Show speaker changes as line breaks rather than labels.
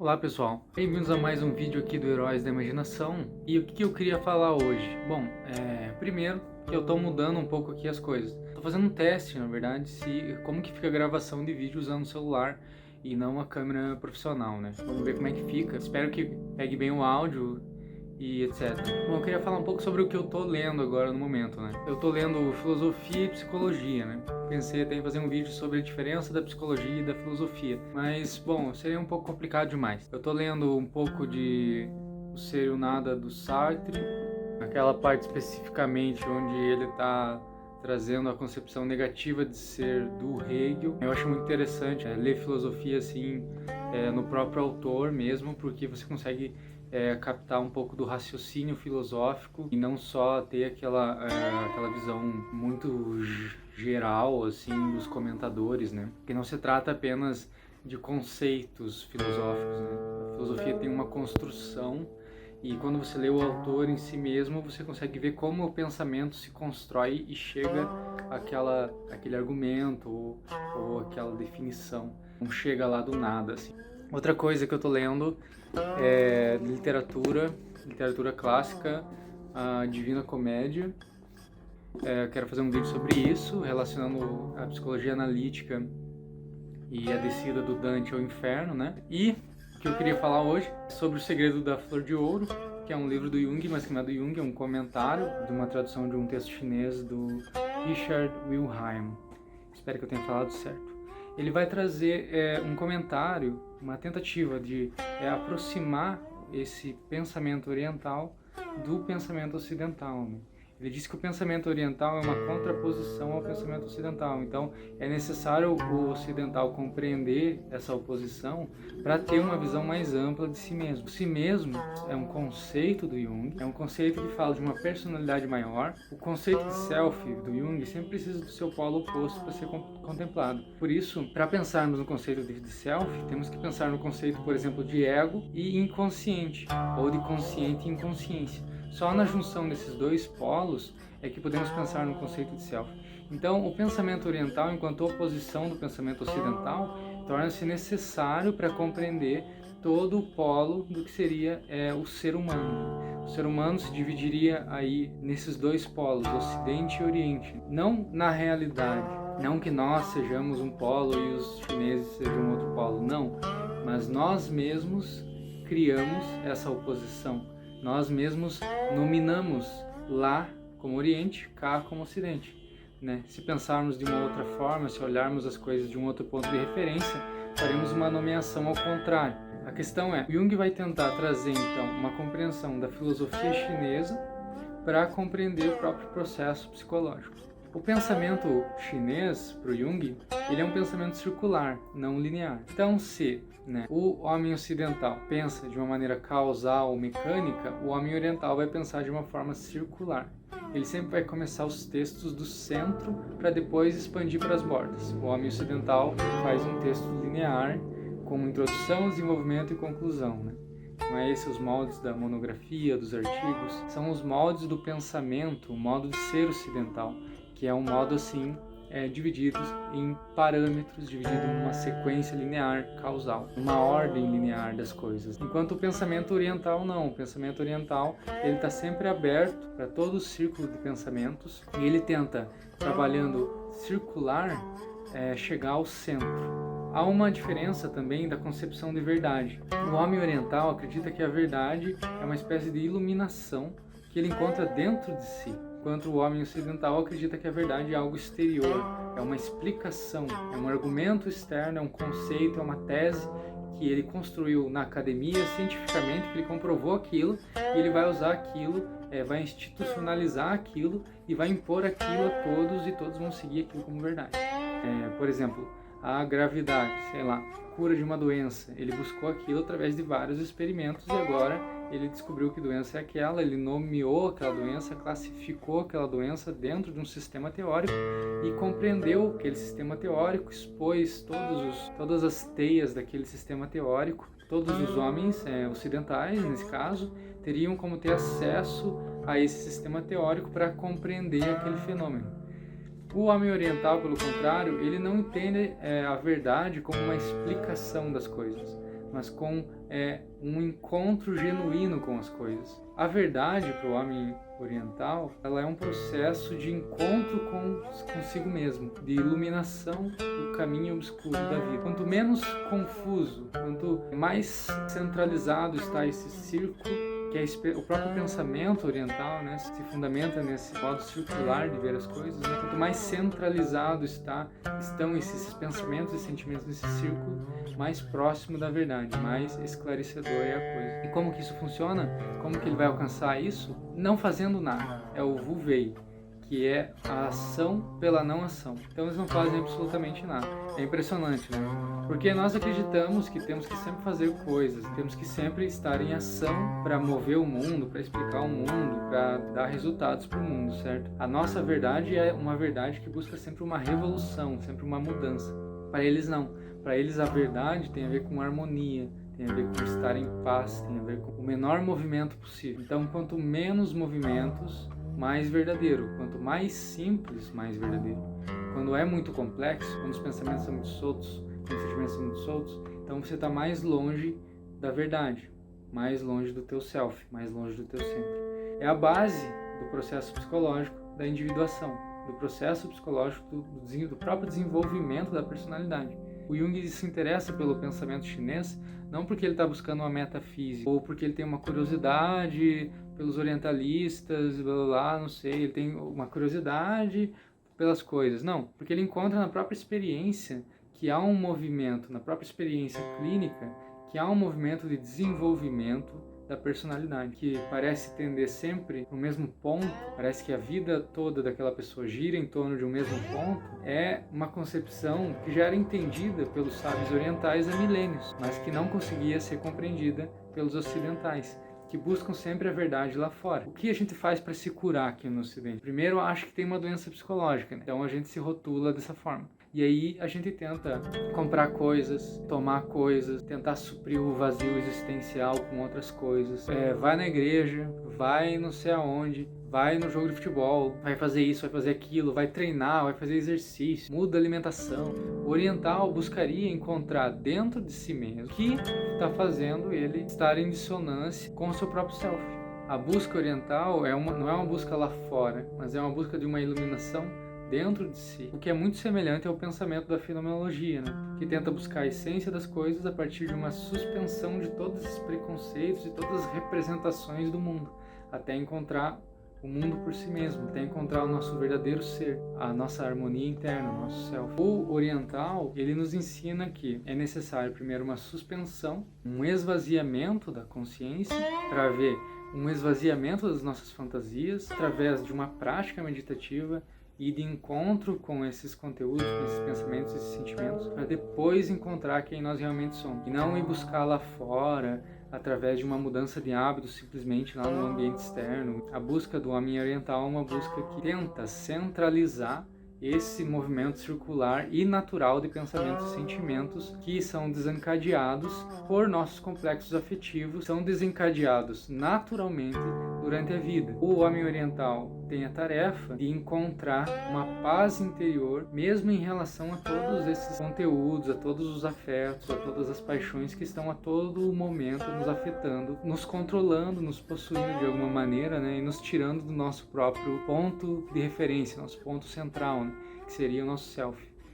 Olá pessoal, bem-vindos a mais um vídeo aqui do Heróis da Imaginação. E o que eu queria falar hoje? Bom, primeiro que eu estou mudando um pouco aqui as coisas. Estou fazendo um teste, na verdade, como que fica a gravação de vídeo usando o celular e não a câmera profissional, né? Vamos ver como é que fica. Espero que pegue bem o áudio e etc. Bom, eu queria falar um pouco sobre o que eu tô lendo agora no momento, né? Eu tô lendo filosofia e psicologia, né? Pensei até em fazer um vídeo sobre a diferença da psicologia e da filosofia, mas, bom, seria um pouco complicado demais. Eu tô lendo um pouco de O Ser e o Nada do Sartre, aquela parte especificamente onde ele tá trazendo a concepção negativa de ser do Hegel. Eu acho muito interessante ler filosofia assim no próprio autor mesmo, porque você consegue captar um pouco do raciocínio filosófico e não só ter aquela visão muito geral assim dos comentadores, né? Que não se trata apenas de conceitos filosóficos, né? A filosofia tem uma construção e quando você lê o autor em si mesmo, você consegue ver como o pensamento se constrói e chega àquele argumento ou aquela definição. Não chega lá do nada, assim. Outra coisa que eu tô lendo é literatura clássica, a Divina Comédia. Eu quero fazer um vídeo sobre isso, relacionando a psicologia analítica e a descida do Dante ao inferno, né? E o que eu queria falar hoje é sobre O Segredo da Flor de Ouro, que é um livro do Jung, mas que não é do Jung, é um comentário de uma tradução de um texto chinês do Richard Wilhelm. Espero que eu tenha falado certo. Ele vai trazer um comentário, uma tentativa de aproximar esse pensamento oriental do pensamento ocidental, né? Ele diz que o pensamento oriental é uma contraposição ao pensamento ocidental, então é necessário o ocidental compreender essa oposição para ter uma visão mais ampla de si mesmo. Si mesmo é um conceito do Jung, é um conceito que fala de uma personalidade maior. O conceito de self do Jung sempre precisa do seu polo oposto para ser contemplado. Por isso, para pensarmos no conceito de self, temos que pensar no conceito, por exemplo, de ego e inconsciente, ou de consciente e inconsciência. Só na junção desses dois polos é que podemos pensar no conceito de self. Então, o pensamento oriental, enquanto oposição do pensamento ocidental, torna-se necessário para compreender todo o polo do que seria o ser humano. O ser humano se dividiria aí nesses dois polos, Ocidente e Oriente. Não na realidade, não que nós sejamos um polo e os chineses sejam outro polo, não. Mas nós mesmos criamos essa oposição. Nós mesmos nominamos lá como Oriente, cá como Ocidente, né? Se pensarmos de uma outra forma, se olharmos as coisas de um outro ponto de referência, faremos uma nomeação ao contrário. A questão é, Jung vai tentar trazer então uma compreensão da filosofia chinesa para compreender o próprio processo psicológico. O pensamento chinês, para o Jung, ele é um pensamento circular, não linear. Então, se o homem ocidental pensa de uma maneira causal ou mecânica, o homem oriental vai pensar de uma forma circular. Ele sempre vai começar os textos do centro para depois expandir para as bordas. O homem ocidental faz um texto linear, com introdução, desenvolvimento e conclusão, né? Não é esses os moldes da monografia, dos artigos, são os moldes do pensamento, o modo de ser ocidental, que é um modo assim, dividido em parâmetros, dividido em uma sequência linear causal, uma ordem linear das coisas. Enquanto o pensamento oriental não, o pensamento oriental ele está sempre aberto para todo o círculo de pensamentos e ele tenta, trabalhando circular, chegar ao centro. Há uma diferença também da concepção de verdade. O homem oriental acredita que a verdade é uma espécie de iluminação que ele encontra dentro de si, enquanto o homem ocidental acredita que a verdade é algo exterior, é uma explicação, é um argumento externo, é um conceito, é uma tese que ele construiu na academia cientificamente, que ele comprovou aquilo e ele vai usar aquilo, vai institucionalizar aquilo e vai impor aquilo a todos e todos vão seguir aquilo como verdade. Por exemplo, a gravidade, cura de uma doença. Ele buscou aquilo através de vários experimentos e agora ele descobriu que doença é aquela, ele nomeou aquela doença, classificou aquela doença dentro de um sistema teórico e compreendeu aquele sistema teórico, expôs todas as teias daquele sistema teórico. Todos os homens ocidentais, nesse caso, teriam como ter acesso a esse sistema teórico para compreender aquele fenômeno. O homem oriental, pelo contrário, ele não entende a verdade como uma explicação das coisas. mas com um encontro genuíno com as coisas. A verdade para o homem oriental, ela é um processo de encontro consigo mesmo, de iluminação do caminho obscuro da vida. Quanto menos confuso, quanto mais centralizado está esse círculo, que é o próprio pensamento oriental, né, se fundamenta nesse modo circular de ver as coisas, né? Quanto mais centralizado estão esses pensamentos e sentimentos nesse círculo, mais próximo da verdade, mais esclarecedor é a coisa. E como que isso funciona? Como que ele vai alcançar isso? Não fazendo nada. É o Wu Wei, que é a ação pela não ação. Então eles não fazem absolutamente nada. É impressionante, né? Porque nós acreditamos que temos que sempre fazer coisas, temos que sempre estar em ação para mover o mundo, para explicar o mundo, para dar resultados para o mundo, certo? A nossa verdade é uma verdade que busca sempre uma revolução, sempre uma mudança. Para eles não. Para eles a verdade tem a ver com harmonia, tem a ver com estar em paz, tem a ver com o menor movimento possível. Então, quanto menos movimentos, mais verdadeiro. Quanto mais simples, mais verdadeiro. Quando é muito complexo, quando os pensamentos são muito soltos, quando os sentimentos são muito soltos, então você está mais longe da verdade, mais longe do teu self, mais longe do teu centro. É a base do processo psicológico da individuação, do processo psicológico do próprio desenvolvimento da personalidade. O Jung se interessa pelo pensamento chinês não porque ele está buscando uma metafísica ou porque ele tem uma curiosidade pelos orientalistas, blá, blá, blá, não sei, ele tem uma curiosidade pelas coisas. Não, porque ele encontra na própria experiência que há um movimento, na própria experiência clínica, que há um movimento de desenvolvimento da personalidade, que parece tender sempre no mesmo ponto, parece que a vida toda daquela pessoa gira em torno de um mesmo ponto, é uma concepção que já era entendida pelos sábios orientais há milênios, mas que não conseguia ser compreendida pelos ocidentais, que buscam sempre a verdade lá fora. O que a gente faz para se curar aqui no Ocidente? Primeiro, acho que tem uma doença psicológica, né? Então a gente se rotula dessa forma. E aí a gente tenta comprar coisas, tomar coisas, tentar suprir o vazio existencial com outras coisas. Vai na igreja, vai não sei aonde, vai no jogo de futebol, vai fazer isso, vai fazer aquilo, vai treinar, vai fazer exercício, muda a alimentação. O oriental buscaria encontrar dentro de si mesmo o que está fazendo ele estar em dissonância com o seu próprio self. A busca oriental não é uma busca lá fora, mas é uma busca de uma iluminação dentro de si, o que é muito semelhante ao pensamento da fenomenologia, né? Que tenta buscar a essência das coisas a partir de uma suspensão de todos esses preconceitos e todas as representações do mundo, até encontrar o mundo por si mesmo, até encontrar o nosso verdadeiro ser, a nossa harmonia interna, o nosso self. O oriental, ele nos ensina que é necessário primeiro uma suspensão, um esvaziamento da consciência, para ver um esvaziamento das nossas fantasias, através de uma prática meditativa e de encontro com esses conteúdos, com esses pensamentos, esses sentimentos, para depois encontrar quem nós realmente somos. E não ir buscar lá fora, através de uma mudança de hábitos, simplesmente lá no ambiente externo. A busca do homem oriental é uma busca que tenta centralizar esse movimento circular e natural de pensamentos e sentimentos que são desencadeados por nossos complexos afetivos, são desencadeados naturalmente durante a vida. O homem oriental tem a tarefa de encontrar uma paz interior, mesmo em relação a todos esses conteúdos, a todos os afetos, a todas as paixões que estão a todo momento nos afetando, nos controlando, nos possuindo de alguma maneira, né, e nos tirando do nosso próprio ponto de referência, nosso ponto central, né, que seria o nosso self.